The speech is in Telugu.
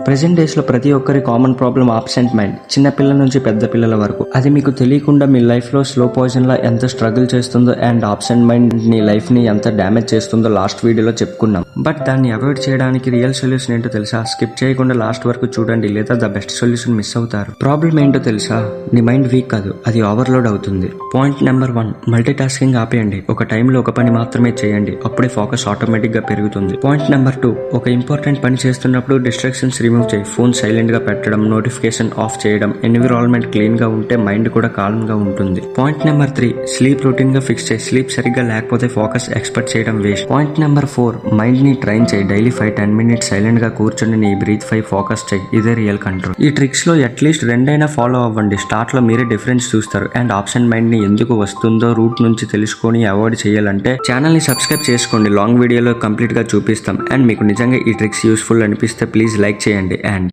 ప్రెసెంట్ డేస్ లో ప్రతి ఒక్కరి కామన్ ప్రాబ్లం ఆబ్సెంట్ మైండ్. చిన్న పిల్లల నుంచి పెద్ద పిల్లల వరకు. అది మీకు తెలియకుండా మీ లైఫ్ లో స్లో పాయిజన్ లా ఎంత స్ట్రగుల్ చేస్తుందో అండ్ ఆబ్సెంట్ మైండ్ నీ లైఫ్ ని ఎంత డ్యామేజ్ చేస్తుందో లాస్ట్ వీడియోలో చెప్పుకున్నాం. బట్ దాన్ని అవాయిడ్ చేయడానికి రియల్ సొల్యూషన్ ఏంటో తెలుసా? స్కిప్ చేయకుండా లాస్ట్ వరకు చూడండి, లేదా ద బెస్ట్ సొల్యూషన్ మిస్ అవుతారు. ప్రాబ్లం ఏంటో తెలుసా? నీ మైండ్ వీక్ కాదు, అది ఓవర్లోడ్ అవుతుంది. పాయింట్ నెంబర్ 1, మల్టీ టాస్కింగ్ ఆపేయండి. ఒక టైంలో ఒక పని మాత్రమే చేయండి, అప్పుడే ఫోకస్ ఆటోమేటిక్ గా పెరుగుతుంది. పాయింట్ నెంబర్ 2, ఒక ఇంపార్టెంట్ పని చేస్తున్నప్పుడు డిస్ట్రాక్షన్స్ రిమూవ్ చేయి. ఫోన్ సైలెంట్ గా పెట్టడం, నోటిఫికేషన్ ఆఫ్ చేయడం, ఎన్విరాన్మెంట్ క్లీన్ గా ఉంటే మైండ్ కూడా కాల్మ్ గా ఉంటుంది. పాయింట్ నెంబర్ 3, స్లీప్ రొటీన్ గా ఫిక్స్ చేయి. స్లీప్ సరిగ్గా లేకపోతే ఫోకస్ ఎక్స్పెక్ట్ చేయడం వేస్ట్. పాయింట్ నెంబర్ 4, మైండ్ ని ట్రైన్ చేయి. డైలీ 5-10 మినిట్స్ సైలెంట్ గా కూర్చొని నీ బ్రీత్ 5 ఫోకస్ చేయి. ఇదే రియల్ కంట్రోల్. ఈ ట్రిక్స్ లో అట్లీస్ట్ 2 ఫాలో అవ్వండి. స్టార్ట్ లో మీరే డిఫరెన్స్ చూస్తారు. అండ్ ఆప్షన్ మైండ్ ని ఎందుకు వస్తుందో రూట్ నుంచి తెలుసుకొని అవాయిడ్ చేయాలంటే ఛానల్ ని సబ్స్క్రైబ్ చేసుకోండి. లాంగ్ వీడియోలో కంప్లీట్ గా చూపిస్తాం. అండ్ మీకు నిజంగా ఈ ట్రిక్స్ యూస్ఫుల్ అనిపిస్తే ప్లీజ్ లైక్ చేయండి. అండ్